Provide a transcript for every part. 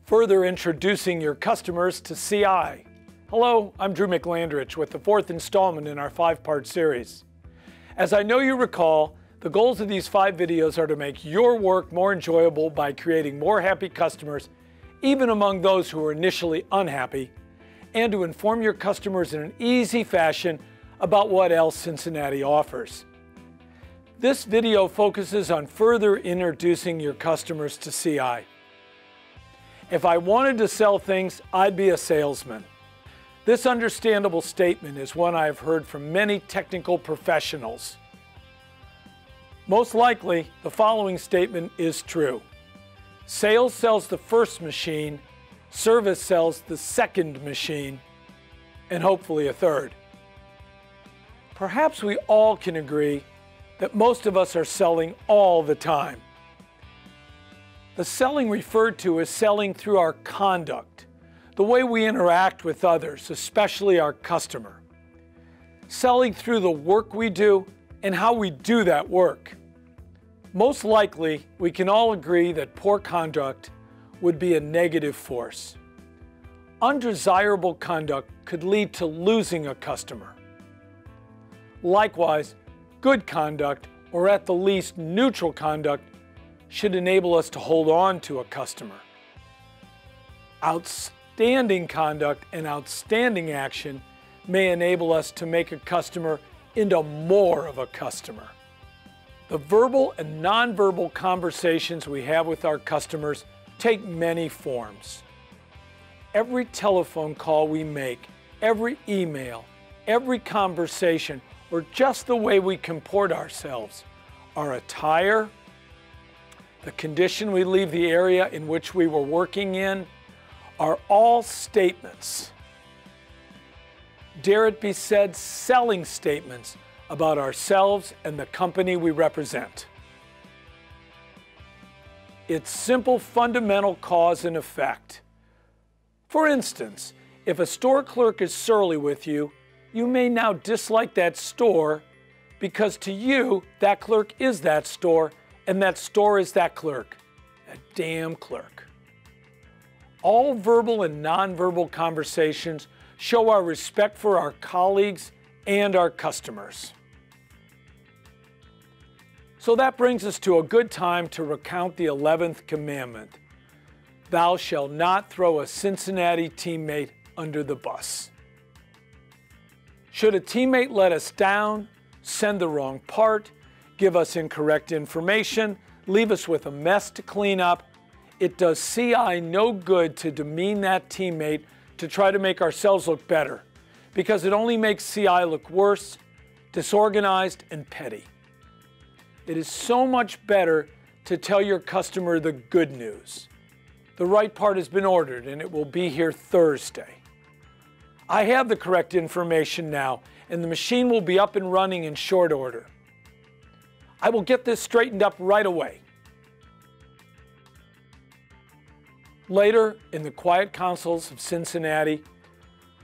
further introducing your customers to CI. Hello, I'm Drew McLandrich with the fourth installment in our 5-part series. As I know you recall, the goals of these 5 videos are to make your work more enjoyable by creating more happy customers, even among those who are initially unhappy, and to inform your customers in an easy fashion about what else Cincinnati offers. This video focuses on further introducing your customers to CI. If I wanted to sell things, I'd be a salesman. This understandable statement is one I have heard from many technical professionals. Most likely, the following statement is true. Sales sells the first machine, service sells the second machine, and hopefully a third. Perhaps we all can agree that most of us are selling all the time. The selling referred to is selling through our conduct, the way we interact with others, especially our customer. Selling through the work we do and how we do that work. Most likely, we can all agree that poor conduct would be a negative force. Undesirable conduct could lead to losing a customer. Likewise, good conduct, or at the least neutral conduct, should enable us to hold on to a customer. Outstanding conduct and outstanding action may enable us to make a customer into more of a customer. The verbal and nonverbal conversations we have with our customers take many forms. Every telephone call we make, every email, every conversation, or just the way we comport ourselves, our attire, the condition we leave the area in which we were working in, are all statements. Dare it be said, selling statements about ourselves and the company we represent. It's simple, fundamental cause and effect. For instance, if a store clerk is surly with you, you may now dislike that store because to you, that clerk is that store and that store is that clerk. That damn clerk. All verbal and nonverbal conversations show our respect for our colleagues and our customers. So that brings us to a good time to recount the 11th commandment. Thou shalt not throw a Cincinnati teammate under the bus. Should a teammate let us down, send the wrong part, give us incorrect information, leave us with a mess to clean up, it does CI no good to demean that teammate to try to make ourselves look better, because it only makes CI look worse, disorganized, and petty. It is so much better to tell your customer the good news. The right part has been ordered and it will be here Thursday. I have the correct information now and the machine will be up and running in short order. I will get this straightened up right away. Later, in the quiet councils of Cincinnati,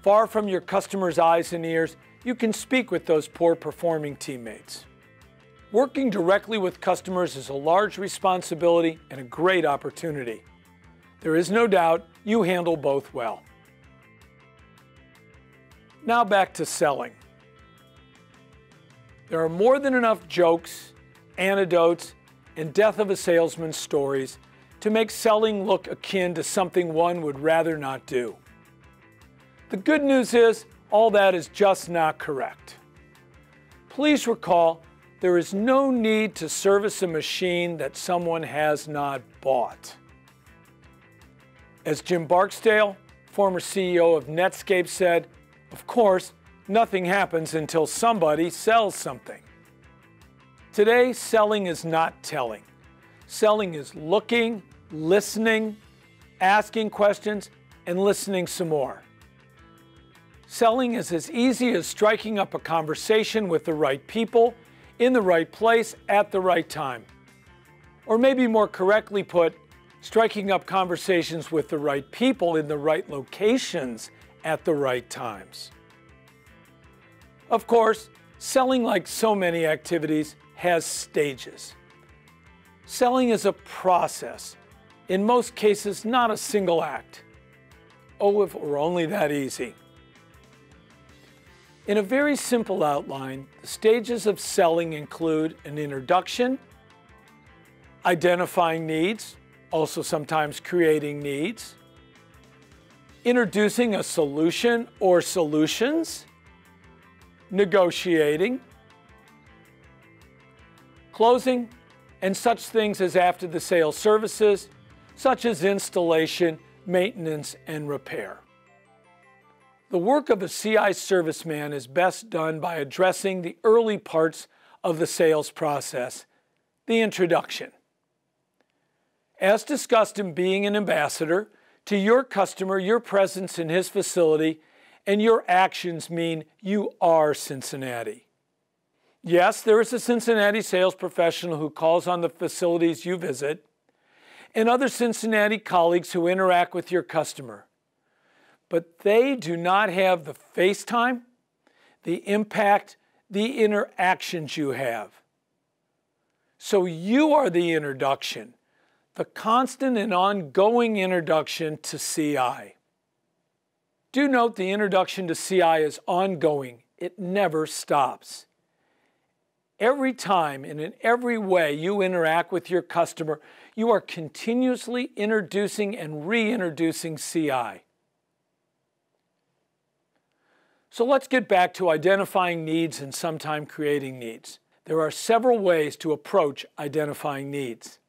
far from your customers' eyes and ears, you can speak with those poor performing teammates. Working directly with customers is a large responsibility and a great opportunity. There is no doubt you handle both well. Now back to selling. There are more than enough jokes, anecdotes, and death of a salesman stories to make selling look akin to something one would rather not do. The good news is, all that is just not correct. Please recall, there is no need to service a machine that someone has not bought. As Jim Barksdale, former CEO of Netscape, said, of course, nothing happens until somebody sells something. Today, selling is not telling. Selling is looking, listening, asking questions, and listening some more. Selling is as easy as striking up a conversation with the right people, in the right place, at the right time. Or maybe more correctly put, striking up conversations with the right people in the right locations at the right times. Of course, selling, like so many activities, has stages. Selling is a process. In most cases, not a single act. Oh, if it were only that easy. In a very simple outline, the stages of selling include an introduction, identifying needs, also sometimes creating needs, introducing a solution or solutions, negotiating, closing, and such things as after the sale services, such as installation, maintenance, and repair. The work of a CI serviceman is best done by addressing the early parts of the sales process, the introduction. As discussed in being an ambassador, to your customer, your presence in his facility and your actions mean you are Cincinnati. Yes, there is a Cincinnati sales professional who calls on the facilities you visit and other Cincinnati colleagues who interact with your customer. But they do not have the face time, the impact, the interactions you have. So you are the introduction, the constant and ongoing introduction to CI. Do note the introduction to CI is ongoing. It never stops. Every time and in every way you interact with your customer, you are continuously introducing and reintroducing CI. So let's get back to identifying needs and sometime creating needs. There are several ways to approach identifying needs.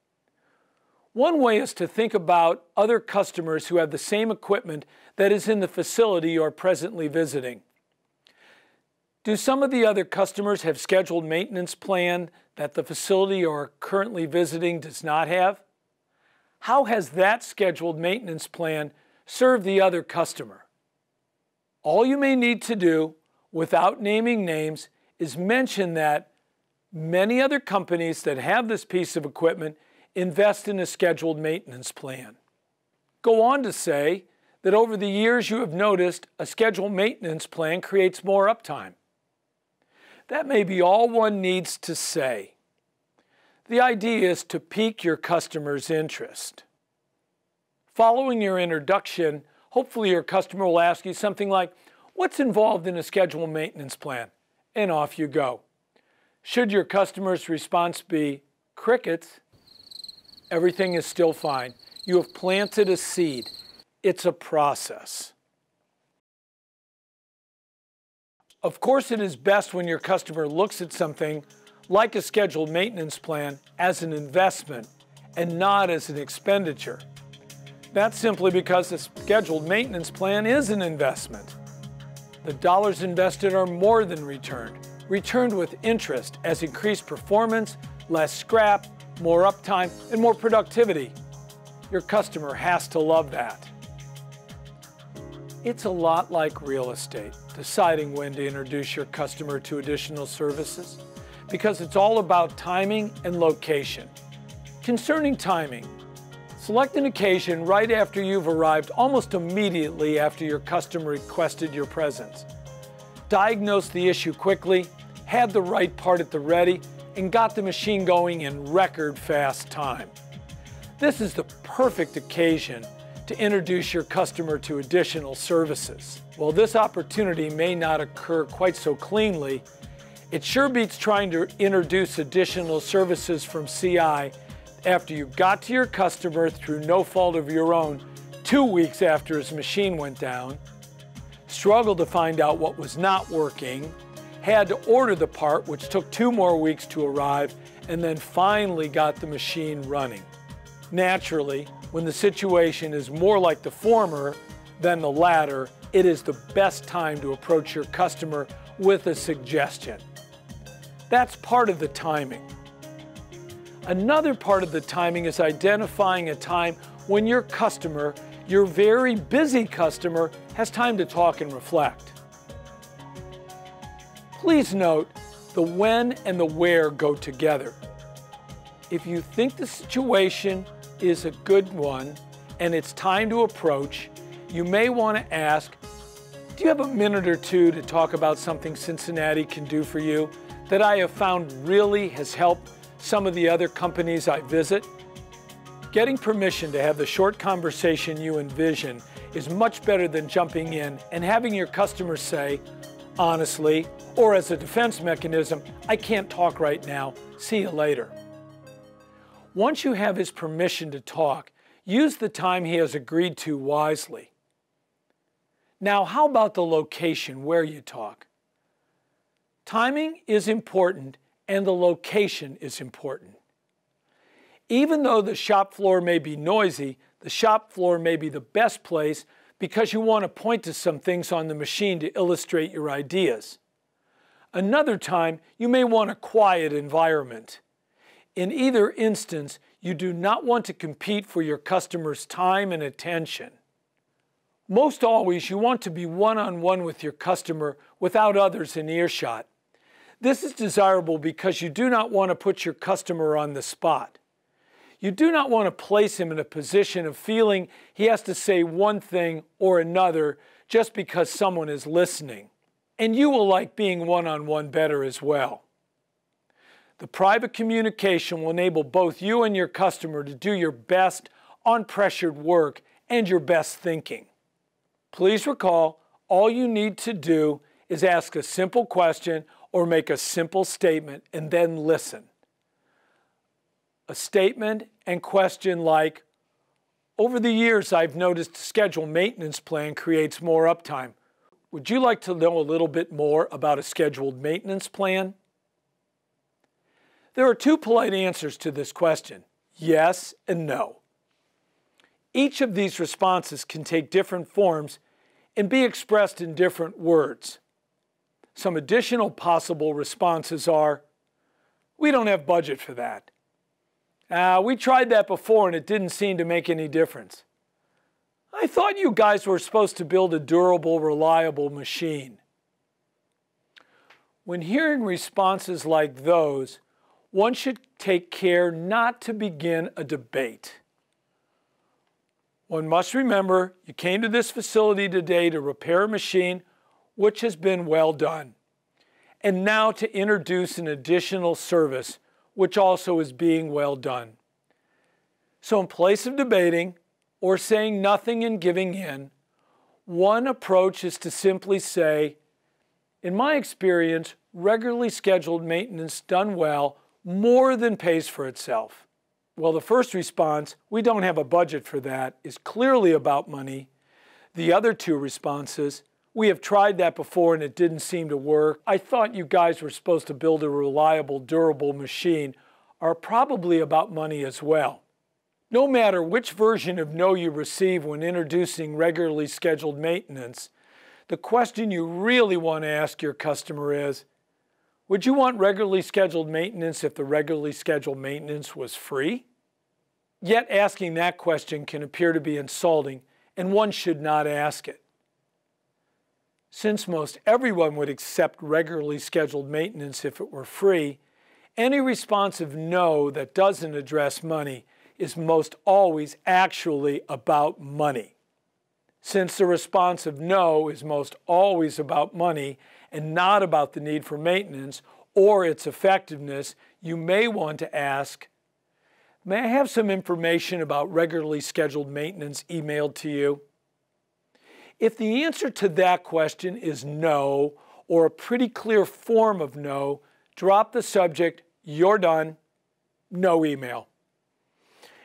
One way is to think about other customers who have the same equipment that is in the facility you are presently visiting. Do some of the other customers have scheduled maintenance plan that the facility you are currently visiting does not have? How has that scheduled maintenance plan served the other customer? All you may need to do, without naming names, is mention that many other companies that have this piece of equipment invest in a scheduled maintenance plan. Go on to say that over the years you have noticed a scheduled maintenance plan creates more uptime. That may be all one needs to say. The idea is to pique your customer's interest. Following your introduction, hopefully your customer will ask you something like, "What's involved in a scheduled maintenance plan?" And off you go. Should your customer's response be crickets, everything is still fine. You have planted a seed. It's a process. Of course, it is best when your customer looks at something like a scheduled maintenance plan as an investment and not as an expenditure. That's simply because the scheduled maintenance plan is an investment. The dollars invested are more than returned with interest as increased performance, less scrap, more uptime, and more productivity. Your customer has to love that. It's a lot like real estate, deciding when to introduce your customer to additional services, because it's all about timing and location. Concerning timing, select an occasion right after you've arrived, almost immediately after your customer requested your presence. Diagnose the issue quickly, had the right part at the ready, and got the machine going in record fast time. This is the perfect occasion to introduce your customer to additional services. While this opportunity may not occur quite so cleanly, it sure beats trying to introduce additional services from CI after you got to your customer through no fault of your own 2 weeks after his machine went down, struggled to find out what was not working, had to order the part which took 2 more weeks to arrive, and then finally got the machine running. Naturally, when the situation is more like the former than the latter, it is the best time to approach your customer with a suggestion. That's part of the timing. Another part of the timing is identifying a time when your customer, your very busy customer, has time to talk and reflect. Please note, the when and the where go together. If you think the situation is a good one and it's time to approach, you may want to ask, do you have a minute or two to talk about something Cincinnati can do for you that I have found really has helped some of the other companies I visit? Getting permission to have the short conversation you envision is much better than jumping in and having your customer say, honestly, or as a defense mechanism, I can't talk right now, see you later. Once you have his permission to talk, use the time he has agreed to wisely. Now, how about the location where you talk? Timing is important and the location is important. Even though the shop floor may be noisy, the shop floor may be the best place because you want to point to some things on the machine to illustrate your ideas. Another time, you may want a quiet environment. In either instance, you do not want to compete for your customer's time and attention. Most always, you want to be one-on-one with your customer without others in earshot. This is desirable because you do not want to put your customer on the spot. You do not want to place him in a position of feeling he has to say one thing or another just because someone is listening. And you will like being one-on-one better as well. The private communication will enable both you and your customer to do your best unpressured work and your best thinking. Please recall, all you need to do is ask a simple question or make a simple statement and then listen. A statement and question like, over the years I've noticed a scheduled maintenance plan creates more uptime. Would you like to know a little bit more about a scheduled maintenance plan? There are two polite answers to this question, yes and no. Each of these responses can take different forms and be expressed in different words. Some additional possible responses are, we don't have budget for that. We tried that before and it didn't seem to make any difference. I thought you guys were supposed to build a durable, reliable machine. When hearing responses like those, one should take care not to begin a debate. One must remember you came to this facility today to repair a machine which has been well done, and now to introduce an additional service which also is being well done. So in place of debating or saying nothing and giving in, one approach is to simply say, in my experience, regularly scheduled maintenance done well more than pays for itself. Well, the first response, we don't have a budget for that, is clearly about money. The other two responses, we have tried that before and it didn't seem to work. I thought you guys were supposed to build a reliable, durable machine, are probably about money as well. No matter which version of no you receive when introducing regularly scheduled maintenance, the question you really want to ask your customer is, would you want regularly scheduled maintenance if the regularly scheduled maintenance was free? Yet asking that question can appear to be insulting, and one should not ask it. Since most everyone would accept regularly scheduled maintenance if it were free, any response of no that doesn't address money is most always actually about money. Since the response of no is most always about money and not about the need for maintenance or its effectiveness, you may want to ask, may I have some information about regularly scheduled maintenance emailed to you? If the answer to that question is no, or a pretty clear form of no, drop the subject, you're done, no email.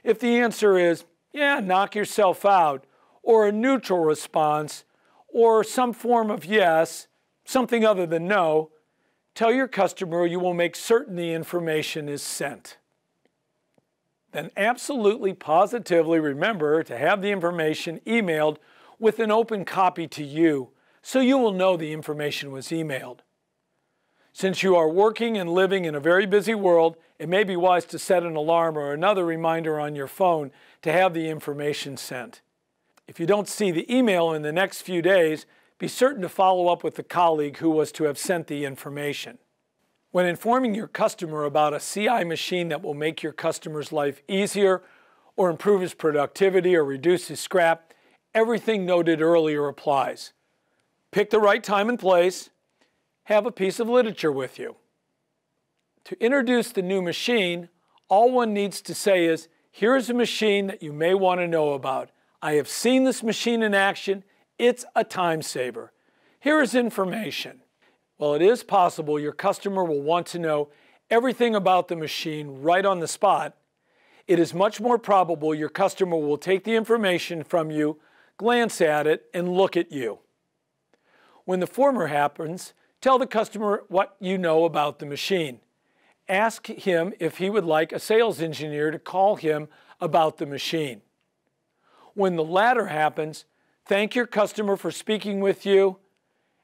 If the answer is, yeah, knock yourself out, or a neutral response, or some form of yes, something other than no, tell your customer you will make certain the information is sent. Then absolutely, positively remember to have the information emailed with an open copy to you, so you will know the information was emailed. Since you are working and living in a very busy world, it may be wise to set an alarm or another reminder on your phone to have the information sent. If you don't see the email in the next few days, be certain to follow up with the colleague who was to have sent the information. When informing your customer about a CI machine that will make your customer's life easier or improve his productivity or reduce his scrap, everything noted earlier applies. Pick the right time and place. Have a piece of literature with you. To introduce the new machine, all one needs to say is, Here is a machine that you may want to know about. I have seen this machine in action. It's a time saver. Here is information. While it is possible your customer will want to know everything about the machine right on the spot, it is much more probable your customer will take the information from you, glance at it, and look at you. When the former happens, tell the customer what you know about the machine. Ask him if he would like a sales engineer to call him about the machine. When the latter happens, thank your customer for speaking with you,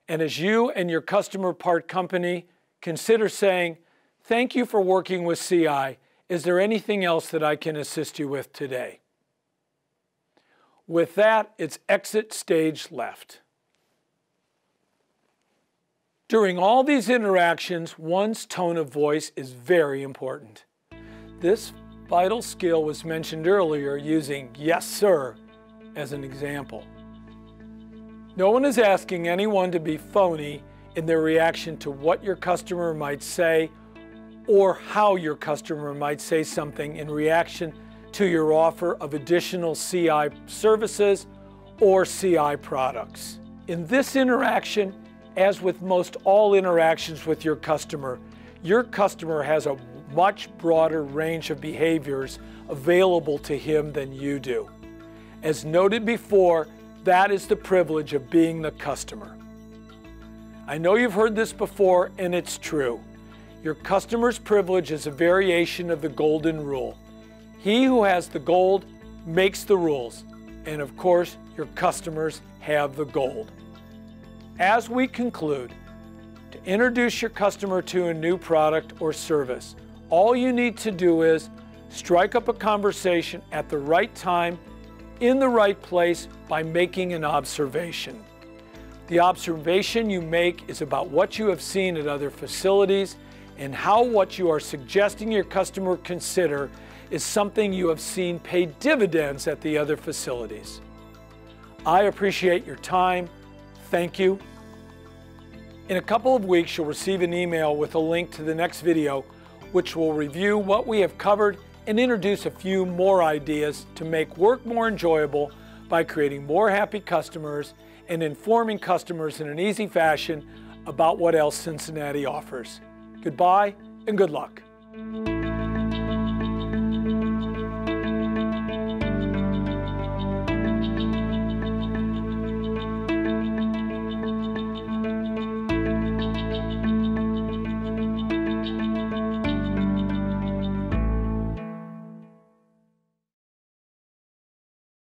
and as you and your customer part company, consider saying, "Thank you for working with CI. Is there anything else that I can assist you with today?" With that, it's exit stage left. During all these interactions, one's tone of voice is very important. This vital skill was mentioned earlier using "yes, sir" as an example. No one is asking anyone to be phony in their reaction to what your customer might say or how your customer might say something in reaction to your offer of additional CI services or CI products. In this interaction, as with most all interactions with your customer has a much broader range of behaviors available to him than you do. As noted before, that is the privilege of being the customer. I know you've heard this before, and it's true. Your customer's privilege is a variation of the golden rule. He who has the gold makes the rules, and of course, your customers have the gold. As we conclude, to introduce your customer to a new product or service, all you need to do is strike up a conversation at the right time, in the right place, by making an observation. The observation you make is about what you have seen at other facilities and how what you are suggesting your customer consider is something you have seen pay dividends at the other facilities. I appreciate your time. Thank you. In a couple of weeks, you'll receive an email with a link to the next video, which will review what we have covered and introduce a few more ideas to make work more enjoyable by creating more happy customers and informing customers in an easy fashion about what else Cincinnati offers. Goodbye and good luck.